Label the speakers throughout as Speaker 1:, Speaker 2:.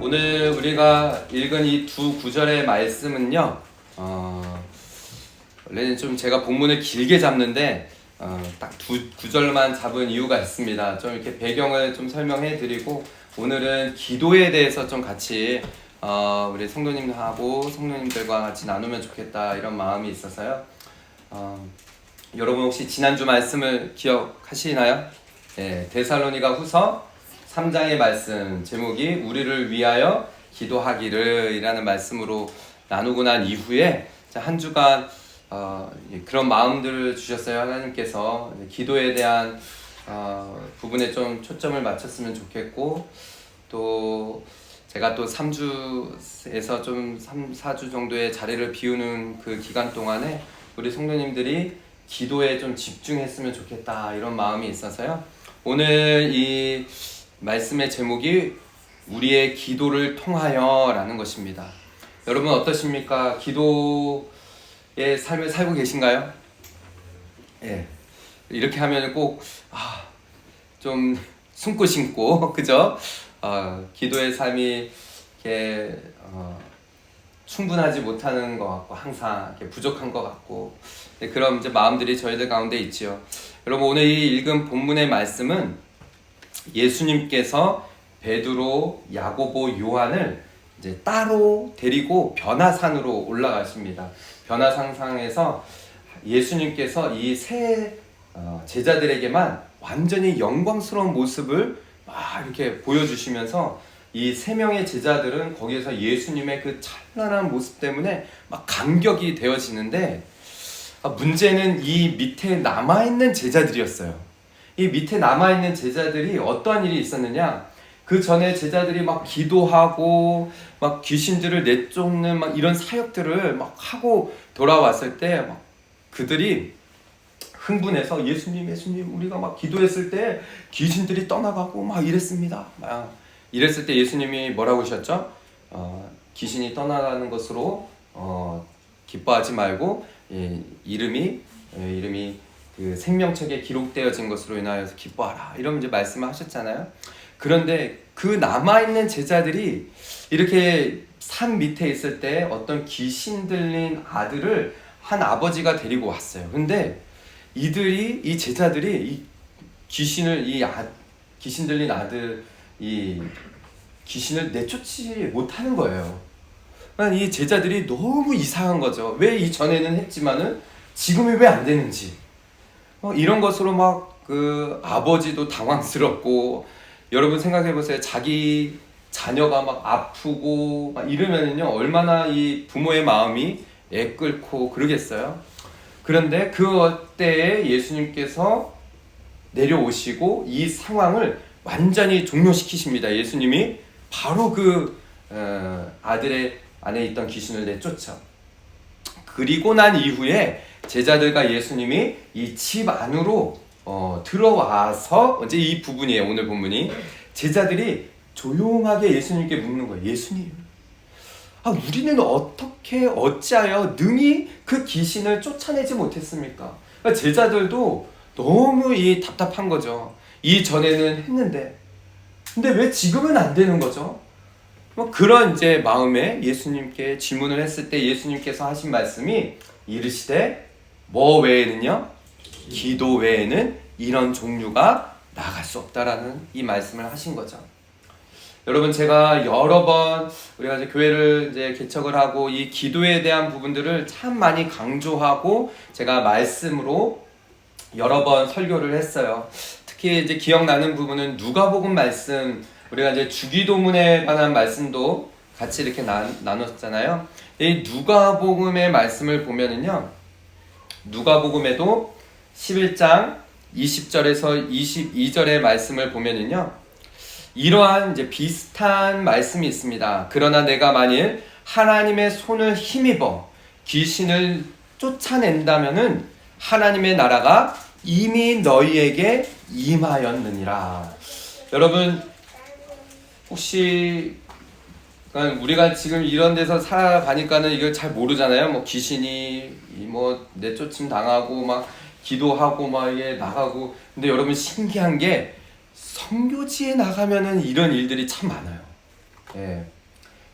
Speaker 1: 오늘 우리가 읽은 이 두 구절의 말씀은요, 원래는 좀 제가 본문을 길게 잡는데 딱 두 구절만 잡은 이유가 있습니다. 좀 이렇게 배경을 좀 설명해 드리고, 오늘은 기도에 대해서 좀 같이 우리 성도님하고 성도님들과 같이 나누면 좋겠다, 이런 마음이 있어서요. 여러분 혹시 지난주 말씀을 기억하시나요? 네, 데살로니가 후서 3장의 말씀 제목이 우리를 위하여 기도하기를 이라는 말씀으로 나누고 난 이후에 한 주간 그런 마음들을 주셨어요. 하나님께서 기도에 대한 부분에 좀 초점을 맞췄으면 좋겠고, 또 제가 또 3주에서 좀 3, 4주 정도의 자리를 비우는 그 기간 동안에 우리 성도님들이 기도에 좀 집중했으면 좋겠다, 이런 마음이 있어서요. 오늘 이 말씀의 제목이 우리의 기도를 통하여 라는 것입니다. 여러분 어떠십니까? 기도의 삶을 살고 계신가요? 예. 이렇게 하면 꼭 좀 숨고 심고 그죠? 기도의 삶이 이렇게 충분하지 못하는 것 같고, 항상 이렇게 부족한 것 같고, 그런 이제 마음들이 저희들 가운데 있지요. 여러분 오늘 이 읽은 본문의 말씀은 예수님께서 베드로, 야고보, 요한을 이제 따로 데리고 변화산으로 올라가십니다. 변화산상에서 예수님께서 이 세 제자들에게만 완전히 영광스러운 모습을 막 이렇게 보여주시면서 이 세 명의 제자들은 거기에서 예수님의 그 찬란한 모습 때문에 막 감격이 되어지는데, 문제는 이 밑에 남아있는 제자들이었어요. 이 밑에 남아있는 제자들이 어떠한 일이 있었느냐, 그 전에 제자들이 막 기도하고 막 귀신들을 내쫓는 막 이런 사역들을 막 하고 돌아왔을 때 막 그들이 흥분해서 예수님 우리가 막 기도했을 때 귀신들이 떠나가고 막 이랬습니다. 막 이랬을 때 예수님이 뭐라고 하셨죠? 귀신이 떠나가는 것으로 기뻐하지 말고 이름이 그 생명책에 기록되어진 것으로 인하여서 기뻐하라, 이런 이제 말씀을 하셨잖아요. 그런데 그 남아있는 제자들이 이렇게 산 밑에 있을 때 어떤 귀신 들린 아들을 한 아버지가 데리고 왔어요. 근데 이 제자들이 이 귀신 들린 아들, 이 귀신을 내쫓지 못하는 거예요. 이 제자들이 너무 이상한 거죠. 왜 이전에는 했지만은 지금이 왜 안 되는지. 이런 것으로 막 그 아버지도 당황스럽고, 여러분 생각해 보세요. 자기 자녀가 막 아프고 막 이러면은요, 얼마나 이 부모의 마음이 애끓고 그러겠어요. 그런데 그때에 예수님께서 내려오시고 이 상황을 완전히 종료시키십니다. 예수님이 바로 그 아들의 안에 있던 귀신을 내쫓죠. 그리고 난 이후에 제자들과 예수님이 이 집 안으로 들어와서, 이제 이 부분이에요. 오늘 본문이 제자들이 조용하게 예수님께 묻는 거예요. 예수님, 우리는 어찌하여 능히 그 귀신을 쫓아내지 못했습니까? 그러니까 제자들도 너무 답답한 거죠. 이전에는 했는데, 근데 왜 지금은 안 되는 거죠? 그런 이제 마음에 예수님께 질문을 했을 때 예수님께서 하신 말씀이 이르시되 뭐 외에는요? 기도 외에는 이런 종류가 나갈 수 없다라는 이 말씀을 하신 거죠. 여러분, 제가 여러 번 우리가 이제 교회를 이제 개척을 하고 이 기도에 대한 부분들을 참 많이 강조하고 제가 말씀으로 여러 번 설교를 했어요. 특히 이제 기억나는 부분은 누가복음 말씀, 우리가 이제 주기도문에 관한 말씀도 같이 이렇게 나눴잖아요. 이 누가복음의 말씀을 보면은요, 누가복음에도 11장 20절에서 22절의 말씀을 보면은요, 이러한 이제 비슷한 말씀이 있습니다. 그러나 내가 만일 하나님의 손을 힘입어 귀신을 쫓아낸다면은 하나님의 나라가 이미 너희에게 임하였느니라. 여러분, 혹시 우리가 지금 이런 데서 살아가니까는 이걸 잘 모르잖아요. 뭐 귀신이 뭐 내쫓임 당하고 막 기도하고 막 이게 나가고. 근데 여러분, 신기한 게 선교지에 나가면은 이런 일들이 참 많아요. 예.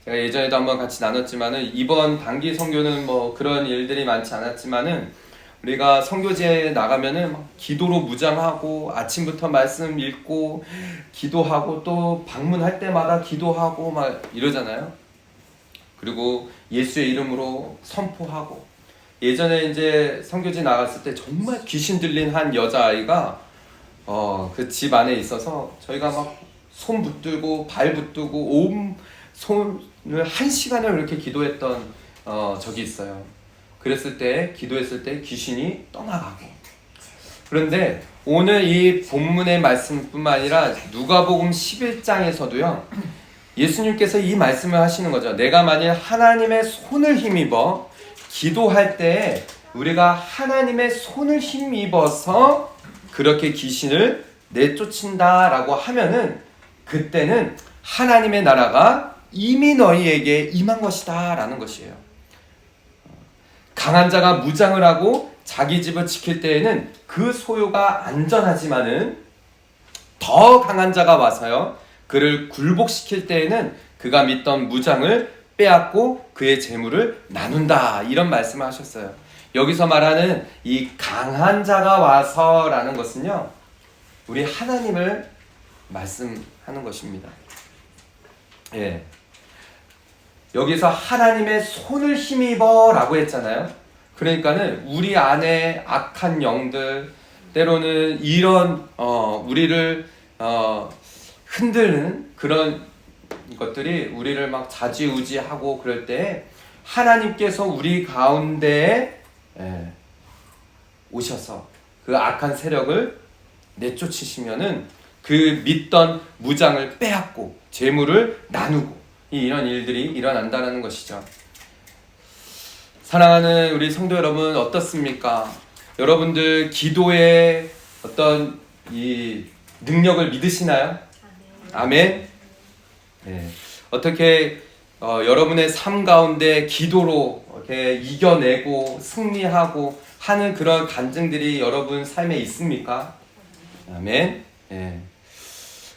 Speaker 1: 제가 예전에도 한번 같이 나눴지만은 이번 단기 선교는 뭐 그런 일들이 많지 않았지만은 우리가 선교지에 나가면은 막 기도로 무장하고 아침부터 말씀 읽고 기도하고 또 방문할 때마다 기도하고 막 이러잖아요. 그리고 예수의 이름으로 선포하고, 예전에 이제 선교지 나갔을 때 정말 귀신 들린 한 여자아이가 그 집 안에 있어서 저희가 막 손 붙들고 발 붙들고 온 손을 1시간을 이렇게 기도했던 적이 있어요. 그랬을 때, 기도했을 때 귀신이 떠나가고. 그런데 오늘 이 본문의 말씀뿐만 아니라 누가복음 11장에서도요 예수님께서 이 말씀을 하시는 거죠. 내가 만일 하나님의 손을 힘입어 기도할 때 우리가 하나님의 손을 힘입어서 그렇게 귀신을 내쫓는다 라고 하면은 그때는 하나님의 나라가 이미 너희에게 임한 것이다 라는 것이에요. 강한 자가 무장을 하고 자기 집을 지킬 때에는 그 소유가 안전하지만은 더 강한 자가 와서요 그를 굴복시킬 때에는 그가 믿던 무장을 빼앗고 그의 재물을 나눈다, 이런 말씀을 하셨어요. 여기서 말하는 이 강한 자가 와서라는 것은요 우리 하나님을 말씀하는 것입니다. 예. 여기서 하나님의 손을 힘입어 라고 했잖아요. 그러니까는 우리 안에 악한 영들, 때로는 이런 우리를 흔드는 그런 것들이 우리를 막 좌지우지하고 그럴 때 하나님께서 우리 가운데에 오셔서 그 악한 세력을 내쫓으시면은 그 믿던 무장을 빼앗고 재물을 나누고 이런 일들이 일어난다는 것이죠. 사랑하는 우리 성도 여러분, 어떻습니까? 여러분들 기도의 어떤 이 능력을 믿으시나요? 아멘. 네. 어떻게 여러분의 삶 가운데 기도로 이렇게 이겨내고 승리하고 하는 그런 간증들이 여러분 삶에 있습니까? 아멘. 네.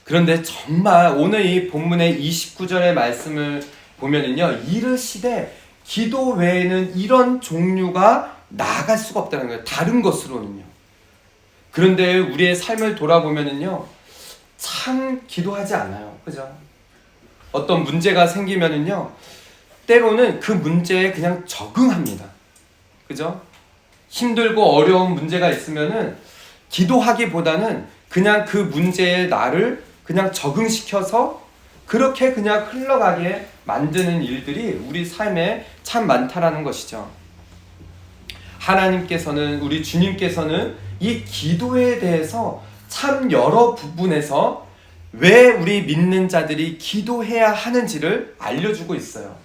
Speaker 1: 그런데 정말 오늘 이 본문의 29절의 말씀을 보면은요, 이르시되 기도 외에는 이런 종류가 나아갈 수가 없다는 거예요. 다른 것으로는요. 그런데 우리의 삶을 돌아보면은요, 참 기도하지 않아요. 그죠? 어떤 문제가 생기면은요, 때로는 그 문제에 그냥 적응합니다. 그죠? 힘들고 어려운 문제가 있으면은 기도하기보다는 그냥 그 문제에 나를 그냥 적응시켜서 그렇게 그냥 흘러가게 만드는 일들이 우리 삶에 참 많다라는 것이죠. 하나님께서는, 우리 주님께서는 이 기도에 대해서 참 여러 부분에서 왜 우리 믿는 자들이 기도해야 하는지를 알려주고 있어요.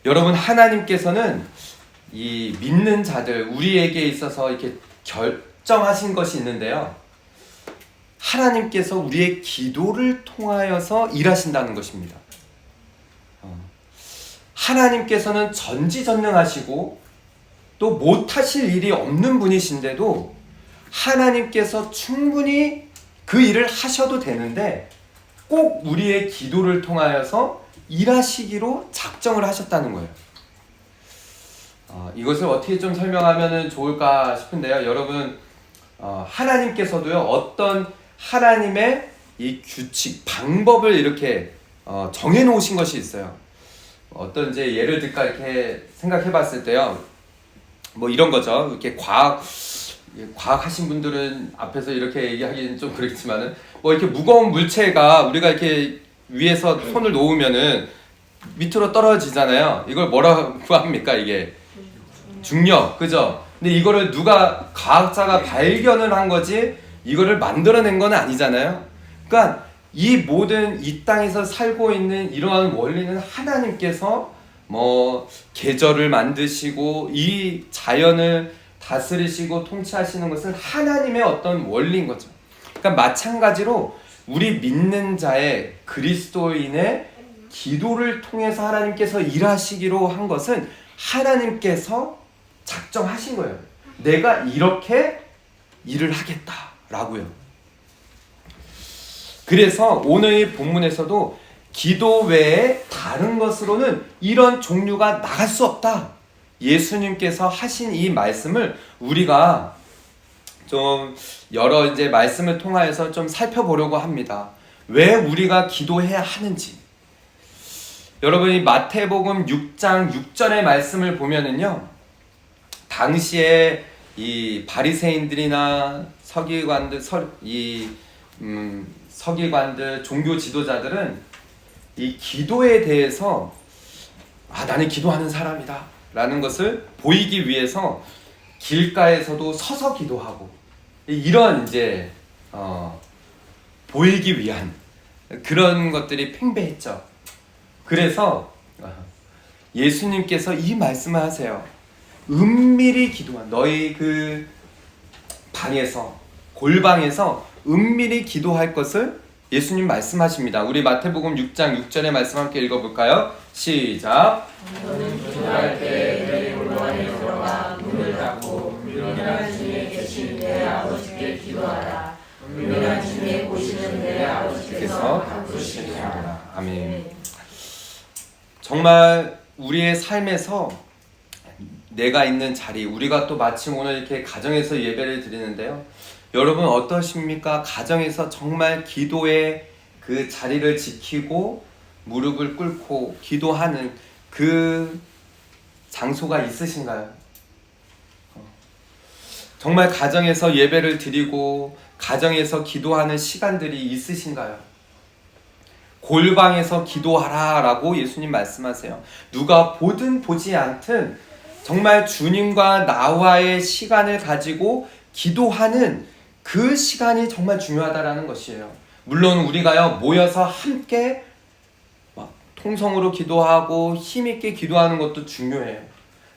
Speaker 1: 여러분, 하나님께서는 이 믿는 자들, 우리에게 있어서 이렇게 결정하신 것이 있는데요. 하나님께서 우리의 기도를 통하여서 일하신다는 것입니다. 하나님께서는 전지전능하시고 또 못하실 일이 없는 분이신데도 하나님께서 충분히 그 일을 하셔도 되는데 꼭 우리의 기도를 통하여서 일하시기로 작정을 하셨다는 거예요. 이것을 어떻게 좀 설명하면 좋을까 싶은데요. 여러분, 하나님께서도요, 어떤 하나님의 이 규칙, 방법을 이렇게 정해놓으신 것이 있어요. 어떤 이제 예를 들까 이렇게 생각해 봤을 때요. 뭐 이런 거죠. 이렇게 과학 하신 분들은 앞에서 이렇게 얘기하기는 좀 그렇지만은 뭐 이렇게 무거운 물체가 우리가 이렇게 위에서 손을 놓으면은 밑으로 떨어지잖아요. 이걸 뭐라고 합니까? 이게 중력, 그죠? 근데 이거를 누가 과학자가 발견을 한 거지 이거를 만들어낸 건 아니잖아요. 그러니까 이 모든 이 땅에서 살고 있는 이러한 원리는 하나님께서 뭐 계절을 만드시고 이 자연을 다스리시고 통치하시는 것은 하나님의 어떤 원리인 거죠. 그러니까 마찬가지로 우리 믿는 자의 그리스도인의 기도를 통해서 하나님께서 일하시기로 한 것은 하나님께서 작정하신 거예요. 내가 이렇게 일을 하겠다라고요. 그래서 오늘 이 본문에서도 기도 외에 다른 것으로는 이런 종류가 나갈 수 없다. 예수님께서 하신 이 말씀을 우리가 좀 여러 이제 말씀을 통하여서 좀 살펴보려고 합니다. 왜 우리가 기도해야 하는지. 여러분이 마태복음 6장 6절의 말씀을 보면은요, 당시에 이 바리새인들이나 서기관들, 종교 지도자들은 이 기도에 대해서 나는 기도하는 사람이다 라는 것을 보이기 위해서 길가에서도 서서 기도하고 이런 이제 보이기 위한 그런 것들이 팽배했죠. 그래서 예수님께서 이 말씀을 하세요. 은밀히 기도한 너희 그 방에서, 골방에서 은밀히 기도할 것을 예수님 말씀하십니다. 우리 마태복음 6장 6절의 말씀 함께 읽어볼까요? 시작.
Speaker 2: 너는 기도할 때 너희 골방에 들어가 문을 닫고 은밀한 중에 계신 내 아버지께 기도하라. 은밀한 중에 보시는 내 아버지께서 갚으시리라.
Speaker 1: 아멘. 정말 우리의 삶에서 내가 있는 자리, 우리가 또 마침 오늘 이렇게 가정에서 예배를 드리는데요. 여러분 어떠십니까? 가정에서 정말 기도의 그 자리를 지키고 무릎을 꿇고 기도하는 그 장소가 있으신가요? 정말 가정에서 예배를 드리고 가정에서 기도하는 시간들이 있으신가요? 골방에서 기도하라 라고 예수님 말씀하세요. 누가 보든 보지 않든 정말 주님과 나와의 시간을 가지고 기도하는 그 시간이 정말 중요하다라는 것이에요. 물론 우리가요 모여서 함께 막 통성으로 기도하고 힘있게 기도하는 것도 중요해요.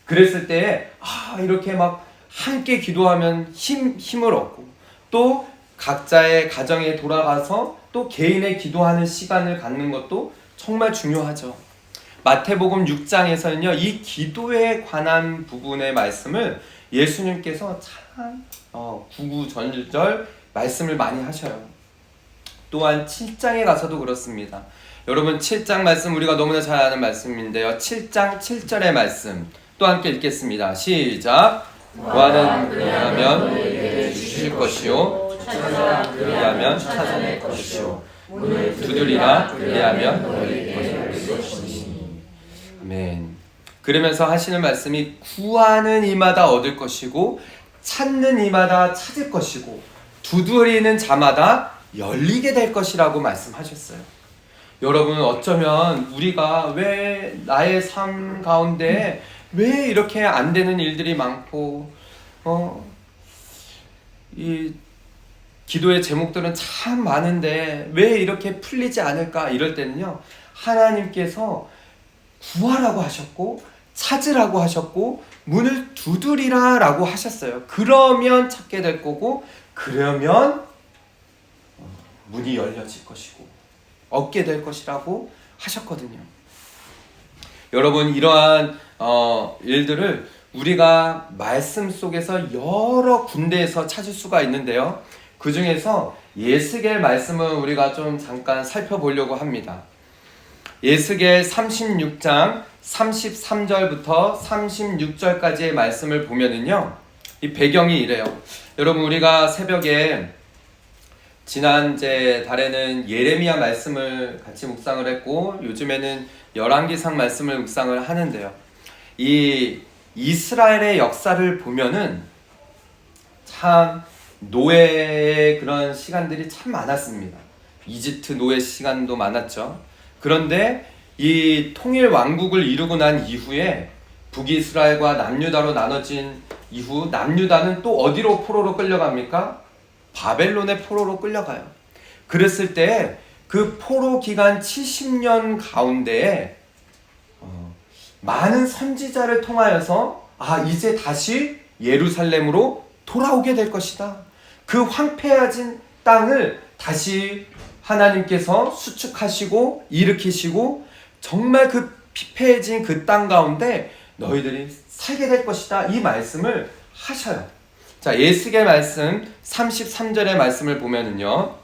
Speaker 1: 그랬을 때 이렇게 막 함께 기도하면 힘을 얻고 또 각자의 가정에 돌아가서 또 개인의 기도하는 시간을 갖는 것도 정말 중요하죠. 마태복음 6장에서는요 이 기도에 관한 부분의 말씀을 예수님께서 참 구구절절 말씀을 많이 하셔요. 또한 7장에 가서도 그렇습니다. 여러분 7장 말씀 우리가 너무나 잘 아는 말씀인데요. 7장 7절의 말씀 또 함께 읽겠습니다. 시작. 구하는 그리하면 너희에게 주실 것이요 찾으라 그리하면 찾아낼 것이요 문을 두드리라 그리하면 너희에게 열릴 것이니. 아멘. 그러면서 하시는 말씀이 구하는 이마다 얻을 것이고 찾는 이마다 찾을 것이고 두드리는 자마다 열리게 될 것이라고 말씀하셨어요. 여러분 어쩌면 우리가 왜 나의 삶 가운데 왜 이렇게 안 되는 일들이 많고 이 기도의 제목들은 참 많은데 왜 이렇게 풀리지 않을까 이럴 때는요 하나님께서 구하라고 하셨고 찾으라고 하셨고 문을 두드리라 라고 하셨어요. 그러면 찾게 될 거고 그러면 문이 열려질 것이고 얻게 될 것이라고 하셨거든요. 여러분 이러한 일들을 우리가 말씀 속에서 여러 군데에서 찾을 수가 있는데요. 그 중에서 예스겔 말씀을 우리가 좀 잠깐 살펴보려고 합니다. 예스겔 36장 33절부터 36절까지의 말씀을 보면은요, 이 배경이 이래요. 여러분 우리가 새벽에 지난 달에는 예레미야 말씀을 같이 묵상을 했고 요즘에는 열왕기상 말씀을 묵상을 하는데요. 이 이스라엘의 역사를 보면은 참 노예의 그런 시간들이 참 많았습니다. 이집트 노예 시간도 많았죠. 그런데 이 통일 왕국을 이루고 난 이후에 북이스라엘과 남유다로 나눠진 이후 남유다는 또 어디로 포로로 끌려갑니까? 바벨론의 포로로 끌려가요. 그랬을 때 그 포로 기간 70년 가운데에 많은 선지자를 통하여서 이제 다시 예루살렘으로 돌아오게 될 것이다. 그 황폐해진 땅을 다시 하나님께서 수축하시고 일으키시고 정말 그 피폐해진 그 땅 가운데 너희들이 살게 될 것이다. 이 말씀을 하셔요. 자, 예스겔 말씀 33절의 말씀을 보면은요.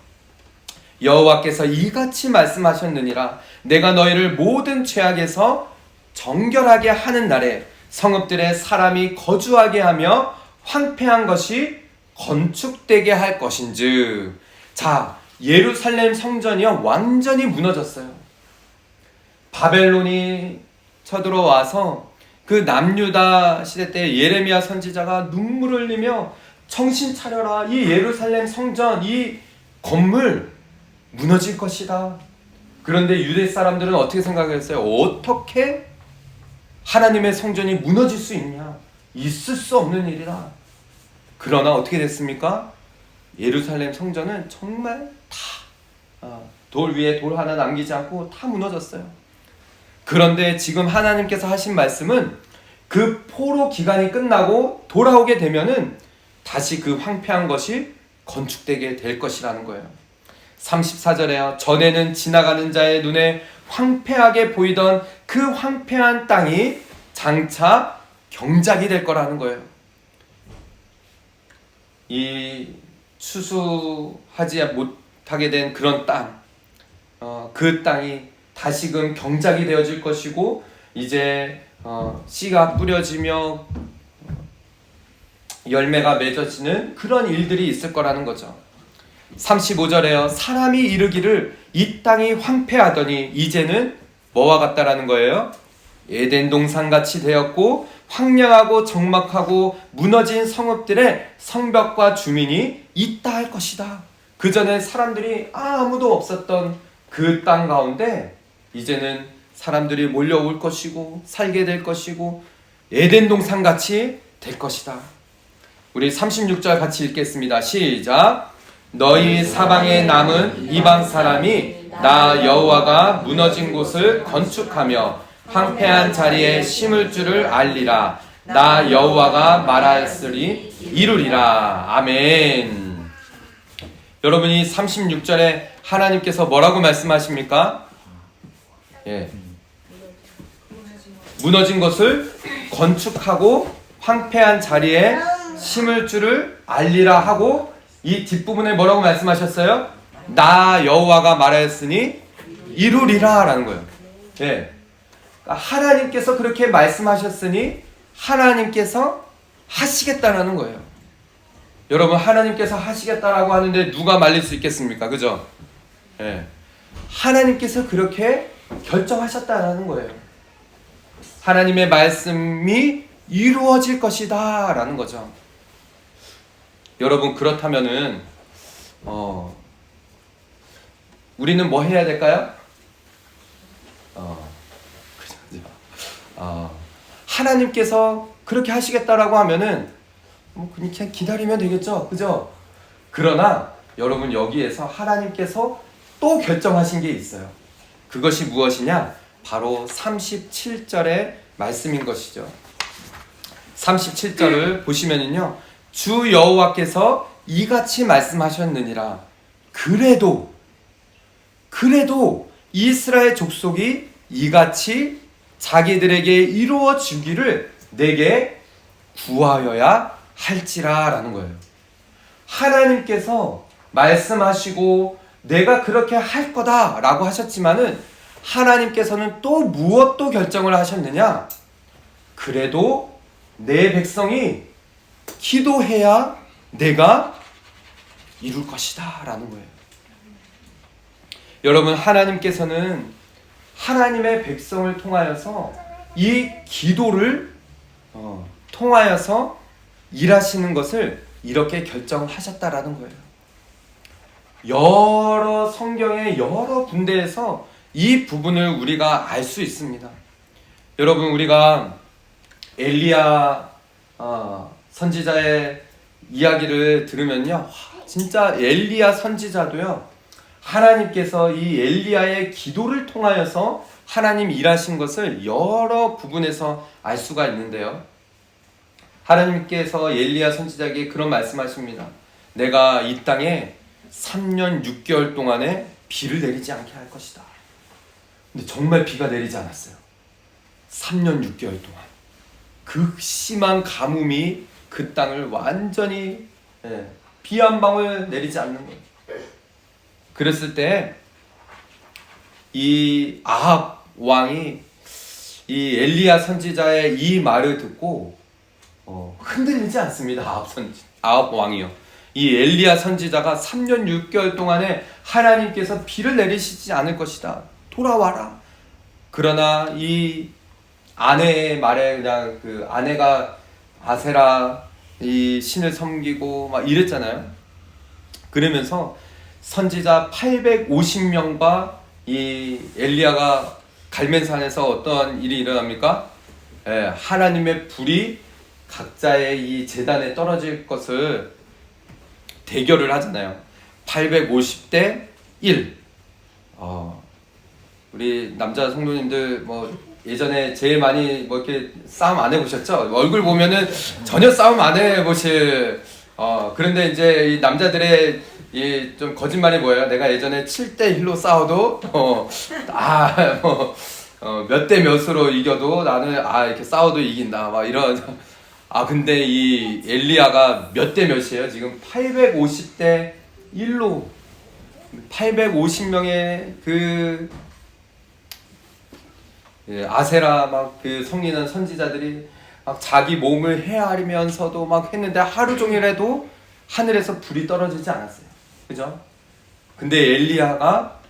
Speaker 1: 여호와께서 이같이 말씀하셨느니라. 내가 너희를 모든 죄악에서 정결하게 하는 날에 성읍들에 사람이 거주하게 하며 황폐한 것이 건축되게 할 것인즉. 자, 예루살렘 성전이요 완전히 무너졌어요. 바벨론이 쳐들어와서 그 남유다 시대 때 예레미야 선지자가 눈물을 흘리며 정신 차려라, 이 예루살렘 성전, 이 건물 무너질 것이다. 그런데 유대 사람들은 어떻게 생각했어요? 어떻게 하나님의 성전이 무너질 수 있냐? 있을 수 없는 일이다. 그러나 어떻게 됐습니까? 예루살렘 성전은 정말 다 돌 위에 돌 하나 남기지 않고 다 무너졌어요. 그런데 지금 하나님께서 하신 말씀은 그 포로 기간이 끝나고 돌아오게 되면은 다시 그 황폐한 것이 건축되게 될 것이라는 거예요. 34절에요. 전에는 지나가는 자의 눈에 황폐하게 보이던 그 황폐한 땅이 장차 경작이 될 거라는 거예요. 이 추수하지 못하게 된 그런 땅, 그 땅이 다시금 경작이 되어질 것이고, 이제 씨가 뿌려지며 열매가 맺어지는 그런 일들이 있을 거라는 거죠. 35절에요. 사람이 이르기를 이 땅이 황폐하더니 이제는 뭐와 같다라는 거예요? 에덴 동산같이 되었고 황량하고 적막하고 무너진 성읍들의 성벽과 주민이 있다 할 것이다. 그전에 사람들이 아무도 없었던 그 땅 가운데 이제는 사람들이 몰려올 것이고 살게 될 것이고 에덴 동산같이 될 것이다. 우리 36절 같이 읽겠습니다. 시작. 너희 사방에 남은 이방 사람이 나 여호와가 무너진 곳을 건축하며 황폐한 자리에 심을 줄을 알리라. 나 여호와가 말하였으니 이루리라. 아멘. 여러분이 36절에 하나님께서 뭐라고 말씀하십니까? 무너진 것을 건축하고 황폐한 자리에 심을 줄을 알리라 하고, 이 뒷부분에 뭐라고 말씀하셨어요? 나 여호와가 말하였으니 이루리라 라는 거예요. 하나님께서 그렇게 말씀하셨으니 하나님께서 하시겠다라는 거예요. 여러분, 하나님께서 하시겠다라고 하는데 누가 말릴 수 있겠습니까? 그죠? 하나님께서 그렇게 결정하셨다라는 거예요. 하나님의 말씀이 이루어질 것이다 라는 거죠. 여러분, 그렇다면은 우리는 뭐 해야 될까요? 하나님께서 그렇게 하시겠다라고 하면은 그냥 기다리면 되겠죠, 그죠? 그러나 여러분, 여기에서 하나님께서 또 결정하신 게 있어요. 그것이 무엇이냐? 바로 37절의 말씀인 것이죠. 37절을 보시면은요, 주 여호와께서 이같이 말씀하셨느니라. 그래도 이스라엘 족속이 이같이 자기들에게 이루어 주기를 내게 구하여야 할지라 라는 거예요. 하나님께서 말씀하시고 내가 그렇게 할 거다 라고 하셨지만은 하나님께서는 또 무엇도 결정을 하셨느냐? 그래도 내 백성이 기도해야 내가 이룰 것이다 라는 거예요. 여러분, 하나님께서는 하나님의 백성을 통하여서 이 기도를 통하여서 일하시는 것을 이렇게 결정하셨다라는 거예요. 여러 성경의 여러 군데에서 이 부분을 우리가 알 수 있습니다. 여러분, 우리가 엘리야 선지자의 이야기를 들으면요, 진짜 엘리야 선지자도요, 하나님께서 이 엘리야의 기도를 통하여서 하나님 일하신 것을 여러 부분에서 알 수가 있는데요, 하나님께서 엘리야 선지자에게 그런 말씀하십니다. 내가 이 땅에 3년 6개월 동안에 비를 내리지 않게 할 것이다. 근데 정말 비가 내리지 않았어요. 3년 6개월 동안 극심한 가뭄이 그 땅을 완전히 비 한 방울 내리지 않는 거예요. 그랬을 때 이 아합 왕이 이 엘리야 선지자의 이 말을 듣고 흔들리지 않습니다. 아합 왕이요. 이 엘리야 선지자가 3년 6개월 동안에 하나님께서 비를 내리시지 않을 것이다. 돌아와라. 그러나 이 아내의 말에 그냥 그 아내가 아세라 이 신을 섬기고 막 이랬잖아요. 그러면서 선지자 850명과 이 엘리야가 갈멜산에서 어떠한 일이 일어납니까? 하나님의 불이 각자의 이 제단에 떨어질 것을 대결을 하잖아요. 850대 1. 우리 남자 성도님들 뭐 예전에 제일 많이 뭐 이렇게 싸움 안 해보셨죠? 얼굴 보면은 전혀 싸움 안 해보실. 그런데 이제 이 남자들의 이 좀 거짓말이 뭐예요? 내가 예전에 7대 1로 싸워도 몇 대 몇으로 이겨도 나는 이렇게 싸워도 이긴다 막 이런. 근데 이 엘리야가 몇 대 몇이에요? 지금 850대 1로 850명의 그 아세라 막 그 성리는 선지자들이 막 자기 몸을 헤아리면서도 막 했는데 하루 종일 해도 하늘에서 불이 떨어지지 않았어요. 그죠? 근데 엘리야가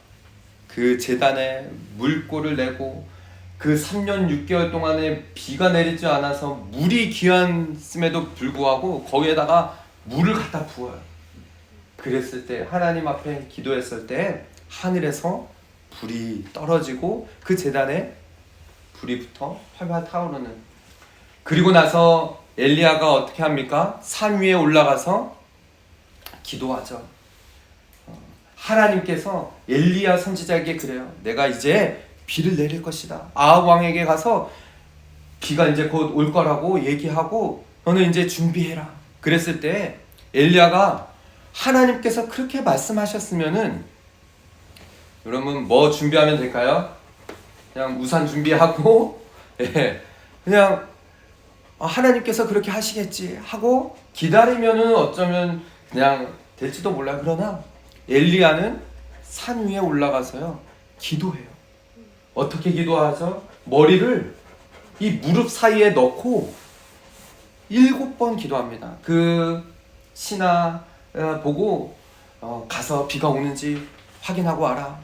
Speaker 1: 그 제단에 물꼬를 내고 그 3년 6개월 동안에 비가 내리지 않아서 물이 귀한음에도 불구하고 거기에다가 물을 갖다 부어요. 그랬을 때 하나님 앞에 기도했을 때 하늘에서 불이 떨어지고 그 제단에 불이 붙어 활활 타오르는. 그리고 나서 엘리야가 어떻게 합니까? 산 위에 올라가서 기도하죠. 하나님께서 엘리야 선지자에게 그래요. 내가 이제 비를 내릴 것이다. 아합 왕에게 가서 비가 이제 곧 올 거라고 얘기하고 너는 이제 준비해라. 그랬을 때 엘리야가 하나님께서 그렇게 말씀하셨으면은 여러분 뭐 준비하면 될까요? 그냥 우산 준비하고 그냥 하나님께서 그렇게 하시겠지 하고 기다리면은 어쩌면 그냥 될지도 몰라요. 그러나 엘리야는 산 위에 올라가서요 기도해요. 어떻게 기도하죠? 머리를 이 무릎 사이에 넣고 7번 기도합니다. 그 신하 보고 가서 비가 오는지 확인하고 와라.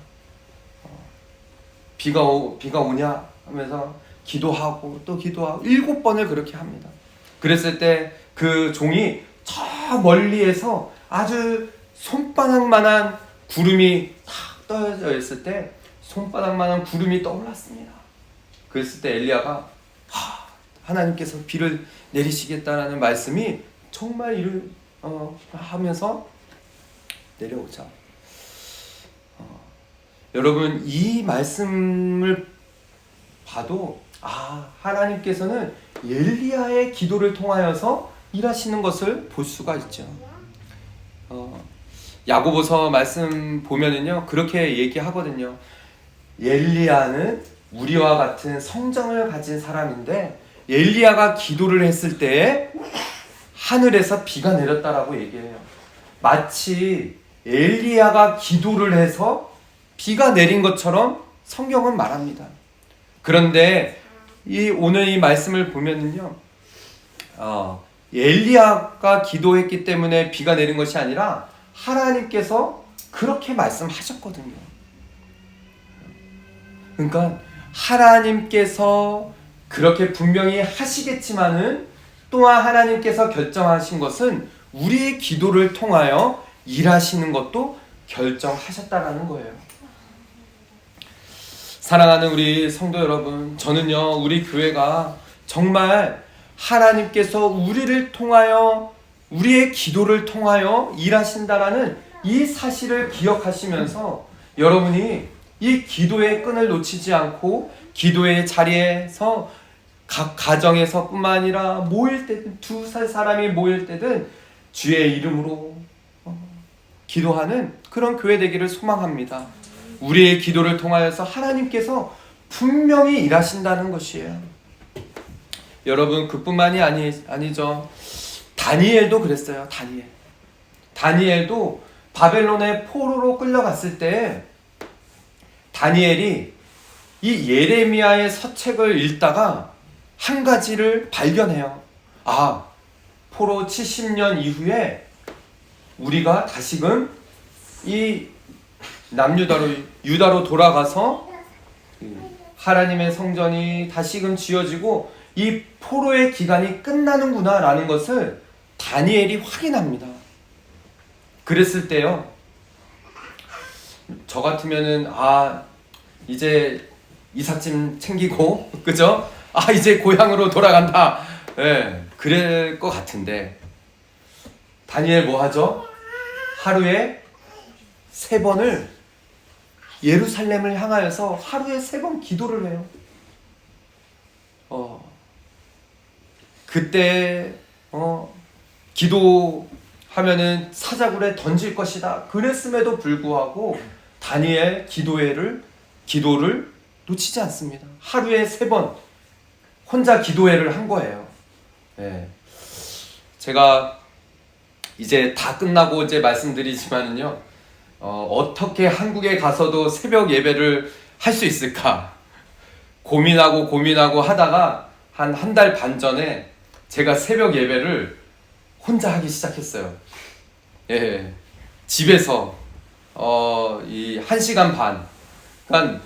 Speaker 1: 비가 오냐 하면서 기도하고 또 기도하고 7번을 그렇게 합니다. 그랬을 때 그 종이 저 멀리에서 아주 손바닥만한 구름이 탁 떠져 있을 때 손바닥만한 구름이 떠올랐습니다. 그랬을 때 엘리야가 하나님께서 비를 내리시겠다라는 말씀이 정말 하면서 내려오죠. 여러분 이 말씀을 봐도 하나님께서는 엘리야의 기도를 통하여서 일하시는 것을 볼 수가 있죠. 야고보서 말씀 보면은요 그렇게 얘기하거든요. 엘리야는 우리와 같은 성정을 가진 사람인데 엘리야가 기도를 했을 때 하늘에서 비가 내렸다라고 얘기해요. 마치 엘리야가 기도를 해서 비가 내린 것처럼 성경은 말합니다. 그런데 오늘 이 말씀을 보면은요, 엘리야가 기도했기 때문에 비가 내린 것이 아니라 하나님께서 그렇게 말씀하셨거든요. 그러니까 하나님께서 그렇게 분명히 하시겠지만은 또한 하나님께서 결정하신 것은 우리의 기도를 통하여 일하시는 것도 결정하셨다라는 거예요. 사랑하는 우리 성도 여러분, 저는요 우리 교회가 정말 하나님께서 우리를 통하여 우리의 기도를 통하여 일하신다라는 이 사실을 기억하시면서 여러분이 이 기도의 끈을 놓치지 않고 기도의 자리에서 각 가정에서 뿐만 아니라 모일 때든 두세 사람이 모일 때든 주의 이름으로 기도하는 그런 교회 되기를 소망합니다. 우리의 기도를 통하여서 하나님께서 분명히 일하신다는 것이에요. 여러분 그뿐만이 아니죠. 다니엘도 그랬어요. 다니엘도 바벨론의 포로로 끌려갔을 때 다니엘이 이 예레미야의 서책을 읽다가 한 가지를 발견해요. 아, 포로 70년 이후에 우리가 다시금 이 남유다로 유다로 돌아가서 하나님의 성전이 다시금 지어지고 이 포로의 기간이 끝나는구나 라는 것을 다니엘이 확인합니다. 그랬을 때요, 저 같으면은 이제 이삿짐 챙기고 그죠? 이제 고향으로 돌아간다. 예, 그럴 것 같은데 다니엘 뭐 하죠? 하루에 3번을 예루살렘을 향하여서 하루에 3번 기도를 해요. 그때 기도하면은 사자굴에 던질 것이다. 그랬음에도 불구하고 다니엘 기도를 놓치지 않습니다. 하루에 3번 혼자 기도회를 한 거예요. 네. 제가 이제 다 끝나고 이제 말씀드리지만은요, 어떻게 한국에 가서도 새벽 예배를 할 수 있을까 고민하고 하다가 한 달 반 전에 제가 새벽 예배를 혼자 하기 시작했어요. 예, 집에서 이 1시간 반, 그러니까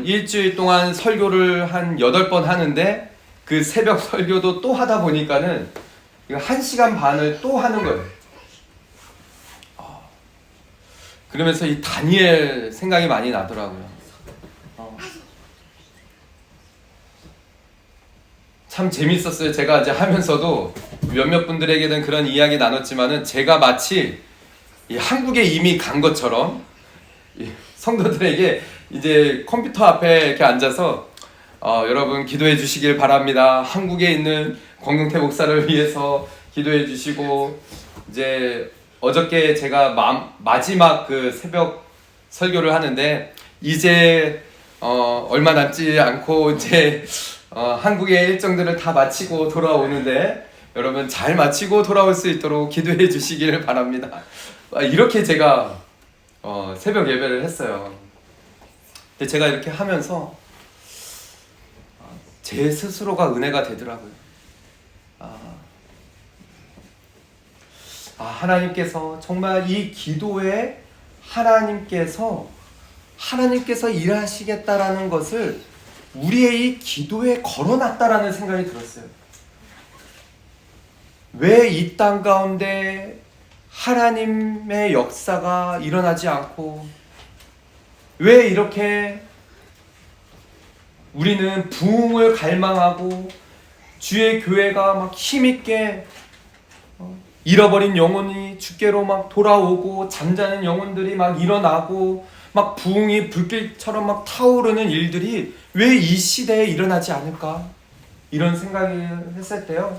Speaker 1: 일주일 동안 설교를 한 8번 하는데 그 새벽 설교도 또 하다 보니까는 1시간 반을 또 하는 거예요. 그러면서 이 다니엘 생각이 많이 나더라고요. 참 재밌었어요. 제가 이제 하면서도 몇몇 분들에게는 그런 이야기 나눴지만은 제가 마치 이 한국에 이미 간 것처럼 이 성도들에게 이제 컴퓨터 앞에 이렇게 앉아서 여러분 기도해 주시길 바랍니다. 한국에 있는 권경태 목사를 위해서 기도해 주시고, 이제 어저께 제가 마지막 그 새벽 설교를 하는데 이제 얼마 남지 않고 이제 한국의 일정들을 다 마치고 돌아오는데 여러분 잘 마치고 돌아올 수 있도록 기도해 주시길 바랍니다. 이렇게 제가 새벽 예배를 했어요. 근데 제가 이렇게 하면서 제 스스로가 은혜가 되더라고요. 하나님께서 정말 이 기도에 하나님께서 일하시겠다라는 것을 우리의 이 기도에 걸어놨다라는 생각이 들었어요. 왜 이 땅 가운데 하나님의 역사가 일어나지 않고, 왜 이렇게 우리는 부흥을 갈망하고 주의 교회가 막 힘있게 잃어버린 영혼이 주께로 막 돌아오고 잠자는 영혼들이 막 일어나고 막 부흥이 불길처럼 막 타오르는 일들이 왜 이 시대에 일어나지 않을까? 이런 생각을 했을 때요,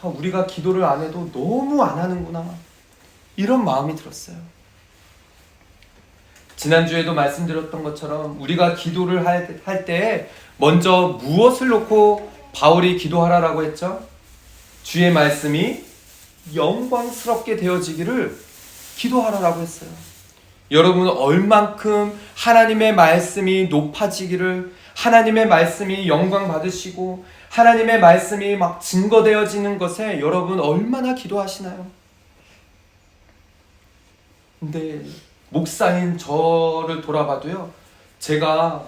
Speaker 1: 우리가 기도를 안 해도 너무 안 하는구나, 이런 마음이 들었어요. 지난주에도 말씀드렸던 것처럼 우리가 기도를 할 때 먼저 무엇을 놓고 바울이 기도하라라고 했죠? 주의 말씀이 영광스럽게 되어지기를 기도하라라고 했어요. 여러분, 얼만큼 하나님의 말씀이 높아지기를, 하나님의 말씀이 영광 받으시고 하나님의 말씀이 막 증거되어지는 것에 여러분 얼마나 기도하시나요? 근데 목사인 저를 돌아봐도요, 제가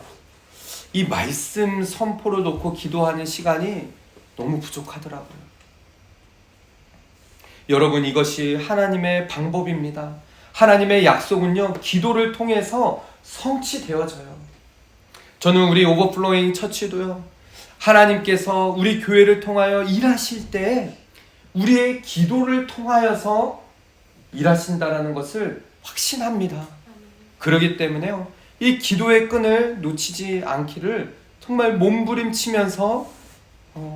Speaker 1: 이 말씀 선포를 놓고 기도하는 시간이 너무 부족하더라고요. 여러분, 이것이 하나님의 방법입니다. 하나님의 약속은요, 기도를 통해서 성취되어져요. 저는 우리 오버플로잉 처치도요, 하나님께서 우리 교회를 통하여 일하실 때 우리의 기도를 통하여서 일하신다라는 것을 확신합니다. 그렇기 때문에요, 이 기도의 끈을 놓치지 않기를 정말 몸부림치면서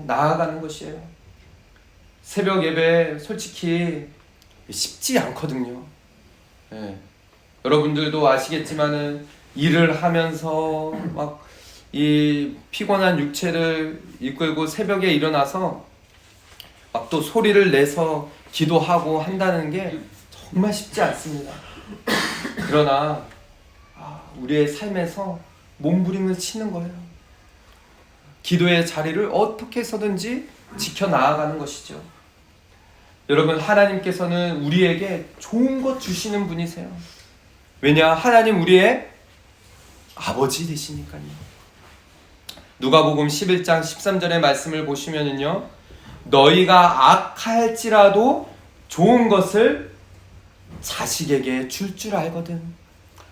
Speaker 1: 나아가는 것이에요. 새벽 예배 솔직히 쉽지 않거든요. 네. 여러분들도 아시겠지만은 일을 하면서 막 이 피곤한 육체를 이끌고 새벽에 일어나서 막 또 소리를 내서 기도하고 한다는 게 정말 쉽지 않습니다. 그러나 우리의 삶에서 몸부림을 치는 거예요. 기도의 자리를 어떻게 해서든지 지켜나가는 것이죠. 여러분, 하나님께서는 우리에게 좋은 것 주시는 분이세요. 왜냐? 하나님 우리의 아버지 되시니까요. 누가복음 11장 13절의 말씀을 보시면은요, 너희가 악할지라도 좋은 것을 자식에게 줄 줄 알거든.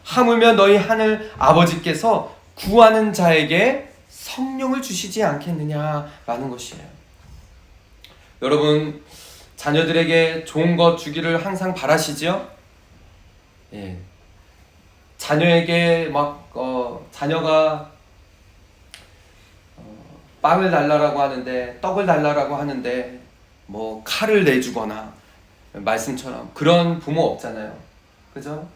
Speaker 1: 하물며 너희 하늘 아버지께서 구하는 자에게 성령을 주시지 않겠느냐라는 것이에요. 여러분, 자녀들에게 좋은 것 주기를 항상 바라시죠? 예. 자녀에게 자녀가 빵을 달라고 하는데, 떡을 달라고 하는데 뭐 칼을 내주거나 말씀처럼 그런 부모 없잖아요. 그죠?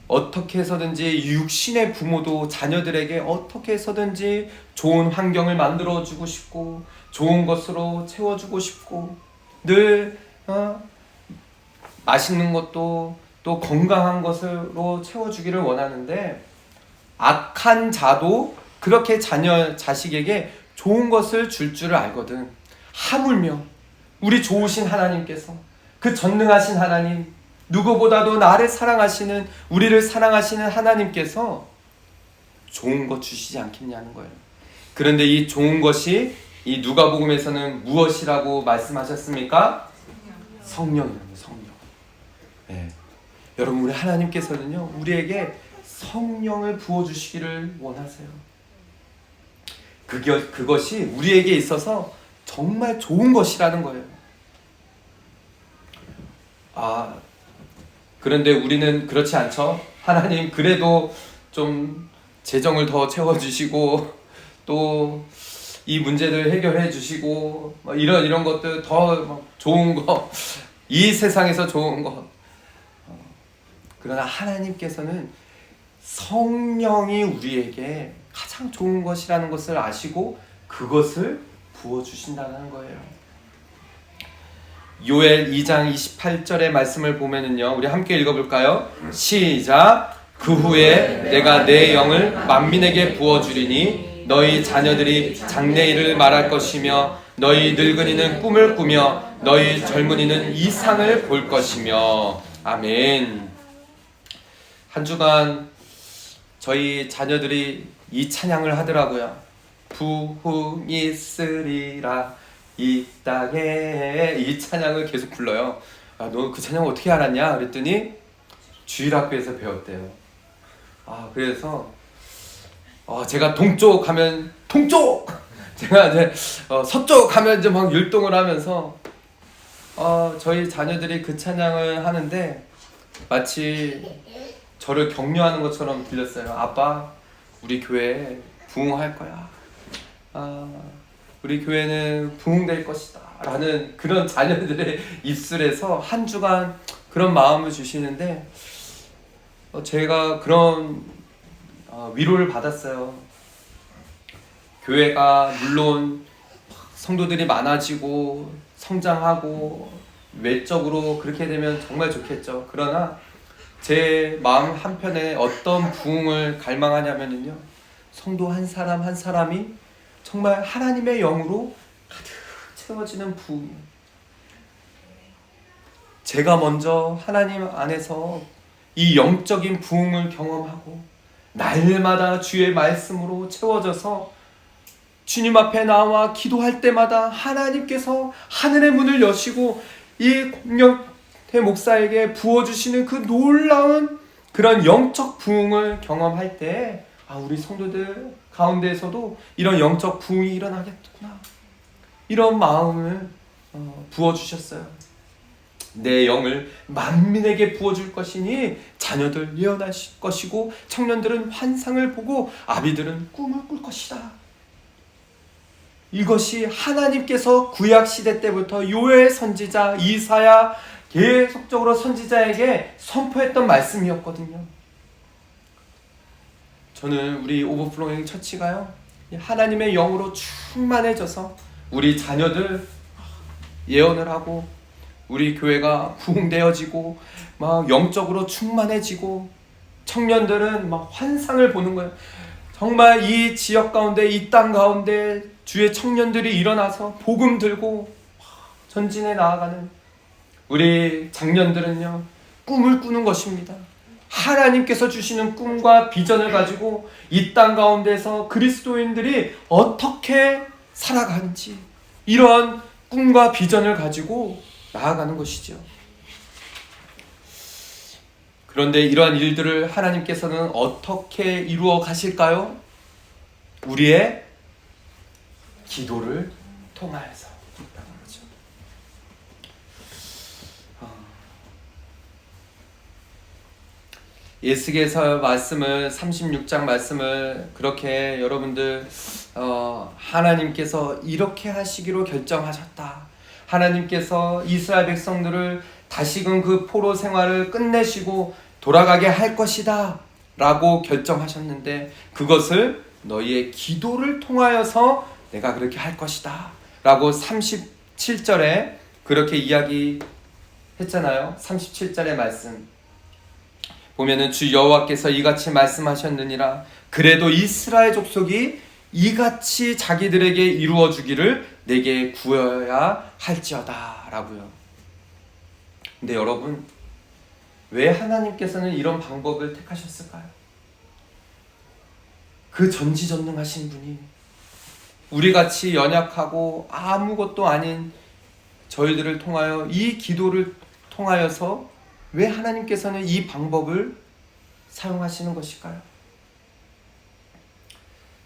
Speaker 1: 어떻게 해서든지 육신의 부모도 자녀들에게 어떻게 해서든지 좋은 환경을 만들어주고 싶고 좋은 것으로 채워주고 싶고 늘 맛있는 것도 또 건강한 것으로 채워주기를 원하는데, 악한 자도 그렇게 자식에게 좋은 것을 줄 줄을 알거든. 하물며 우리 좋으신 하나님께서, 그 전능하신 하나님, 누구보다도 나를 사랑하시는, 우리를 사랑하시는 하나님께서 좋은 것 주시지 않겠냐는 거예요. 그런데 이 좋은 것이 이 누가복음에서는 무엇이라고 말씀하셨습니까? 성령이라는 성령. 네. 여러분, 우리 하나님께서는요, 우리에게 성령을 부어주시기를 원하세요. 그것이 우리에게 있어서 정말 좋은 것이라는 거예요. 그런데 우리는 그렇지 않죠? 하나님 그래도 좀 재정을 더 채워주시고 또 이 문제들 해결해 주시고 이런 것들 더 좋은 거, 이 세상에서 좋은 거. 그러나 하나님께서는 성령이 우리에게 가장 좋은 것이라는 것을 아시고 그것을 부어주신다는 거예요. 요엘 2장 28절의 말씀을 보면은요, 우리 함께 읽어볼까요? 시작! 그 후에 내가 내 영을 만민에게 부어주리니 너희 자녀들이 장래일을 말할 것이며 너희 늙은이는 꿈을 꾸며 너희 젊은이는 이상을 볼 것이며. 아멘. 한 주간 저희 자녀들이 이 찬양을 하더라고요. 부흥이 있으리라 이 땅에, 이 찬양을 계속 불러요. 너 그 찬양 어떻게 알았냐? 그랬더니 주일학교에서 배웠대요. 그래서 제가 동쪽 가면 동쪽, 제가 이제 서쪽 가면 이제 막 율동을 하면서 저희 자녀들이 그 찬양을 하는데 마치 저를 격려하는 것처럼 들렸어요. 아빠, 우리 교회 부흥할 거야. 우리 교회는 부흥될 것이다 라는 그런 자녀들의 입술에서 한 주간 그런 마음을 주시는데 제가 그런 위로를 받았어요. 교회가 물론 성도들이 많아지고 성장하고 외적으로 그렇게 되면 정말 좋겠죠. 그러나 제 마음 한편에 어떤 부흥을 갈망하냐면요, 성도 한 사람 한 사람이 정말 하나님의 영으로 가득 채워지는 부흥. 제가 먼저 하나님 안에서 이 영적인 부흥을 경험하고 날마다 주의 말씀으로 채워져서 주님 앞에 나와 기도할 때마다 하나님께서 하늘의 문을 여시고 이 공영태 목사에게 부어주시는 그 놀라운 그런 영적 부흥을 경험할 때 우리 성도들 가운데에서도 이런 영적 부흥이 일어나겠구나, 이런 마음을 부어주셨어요. 내 영을 만민에게 부어줄 것이니 자녀들 예언할 것이고 청년들은 환상을 보고 아비들은 꿈을 꿀 것이다. 이것이 하나님께서 구약시대 때부터 요엘 선지자, 이사야 계속적으로 선지자에게 선포했던 말씀이었거든요. 저는 우리 오버플로잉 처치가요, 하나님의 영으로 충만해져서 우리 자녀들 예언을 하고 우리 교회가 부흥되어지고 막 영적으로 충만해지고 청년들은 막 환상을 보는 거예요. 정말 이 지역 가운데, 이 땅 가운데 주의 청년들이 일어나서 복음 들고 전진해 나아가는 우리 장년들은요, 꿈을 꾸는 것입니다. 하나님께서 주시는 꿈과 비전을 가지고 이 땅 가운데서 그리스도인들이 어떻게 살아가는지, 이런 꿈과 비전을 가지고 나아가는 것이죠. 그런데 이러한 일들을 하나님께서는 어떻게 이루어 가실까요? 우리의 기도를 통하여서. 예수께서 말씀을 36장 말씀을 그렇게 여러분들 하나님께서 이렇게 하시기로 결정하셨다. 하나님께서 이스라엘 백성들을 다시금 그 포로 생활을 끝내시고 돌아가게 할 것이다 라고 결정하셨는데, 그것을 너희의 기도를 통하여서 내가 그렇게 할 것이다 라고 37절에 그렇게 이야기했잖아요. 37절의 말씀 보면은 주 여호와께서 이같이 말씀하셨느니라. 그래도 이스라엘 족속이 이같이 자기들에게 이루어 주기를 내게 구해야 할지어다 라고요. 근데 여러분, 왜 하나님께서는 이런 방법을 택하셨을까요? 그 전지전능하신 분이 우리같이 연약하고 아무것도 아닌 저희들을 통하여, 이 기도를 통하여서 왜 하나님께서는 이 방법을 사용하시는 것일까요?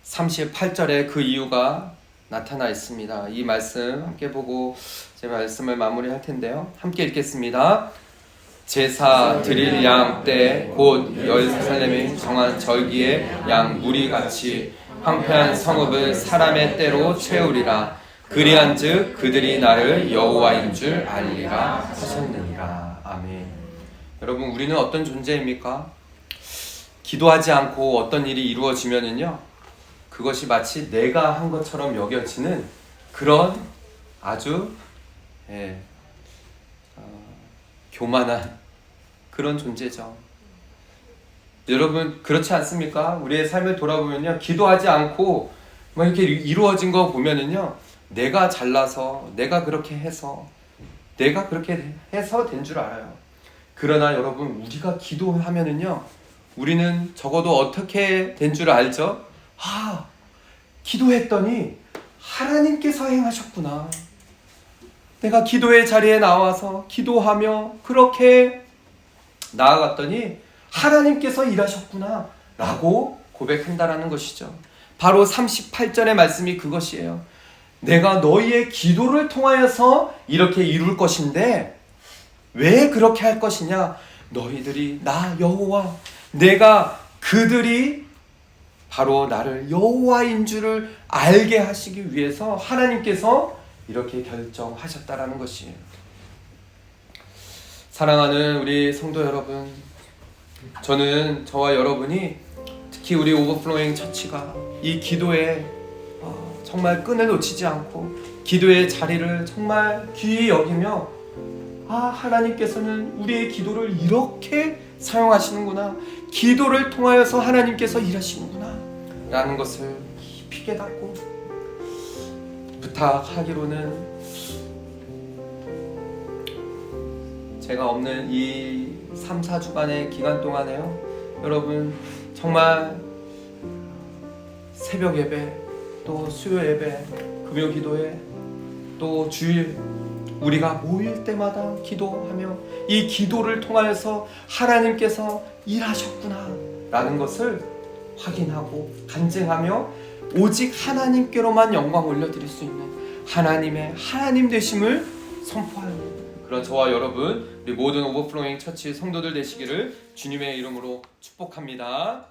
Speaker 1: 38절에 그 이유가 나타나 있습니다. 이 말씀 함께 보고 제 말씀을 마무리할 텐데요. 함께 읽겠습니다. 제사 드릴 양 때 곧 예루살렘이 정한 절기에 양 무리같이 황폐한 성읍을 사람의 때로 채우리라. 그리한즉 그들이 나를 여호와인 줄 알리라 하셨느니라. 아멘. 여러분, 우리는 어떤 존재입니까? 기도하지 않고 어떤 일이 이루어지면은요, 그것이 마치 내가 한 것처럼 여겨지는 그런 아주 교만한 그런 존재죠. 여러분, 그렇지 않습니까? 우리의 삶을 돌아보면요, 기도하지 않고 막 이렇게 이루어진 거 보면은요, 내가 잘나서, 내가 그렇게 해서 된 줄 알아요. 그러나 여러분, 우리가 기도하면은요, 우리는 적어도 어떻게 된 줄 알죠? 기도했더니 하나님께서 행하셨구나. 내가 기도의 자리에 나와서 기도하며 그렇게 나아갔더니 하나님께서 일하셨구나 라고 고백한다라는 것이죠. 바로 38절의 말씀이 그것이에요. 내가 너희의 기도를 통하여서 이렇게 이룰 것인데, 왜 그렇게 할 것이냐? 너희들이 나 여호와, 내가 그들이 바로 나를 여호와인 줄을 알게 하시기 위해서 하나님께서 이렇게 결정하셨다라는 것이에요. 사랑하는 우리 성도 여러분, 저는 저와 여러분이, 특히 우리 오버플로잉 처치가 이 기도에 정말 끈을 놓치지 않고 기도의 자리를 정말 귀히 여기며, 하나님께서는 우리의 기도를 이렇게 사용하시는구나, 기도를 통하여서 하나님께서 일하시는구나 라는 것을 깊이 깨닫고 부탁하기로는, 제가 없는 이 3, 4주간의 기간 동안에요, 여러분 정말 새벽 예배, 또 수요 예배, 금요 기도회, 또 주일 우리가 모일 때마다 기도하며 이 기도를 통하여서 하나님께서 일하셨구나 라는 것을 확인하고 간증하며 오직 하나님께로만 영광 올려드릴 수 있는 하나님의 하나님 되심을 선포하는 그런 저와 여러분, 우리 모든 오버플로잉 처치 성도들 되시기를 주님의 이름으로 축복합니다.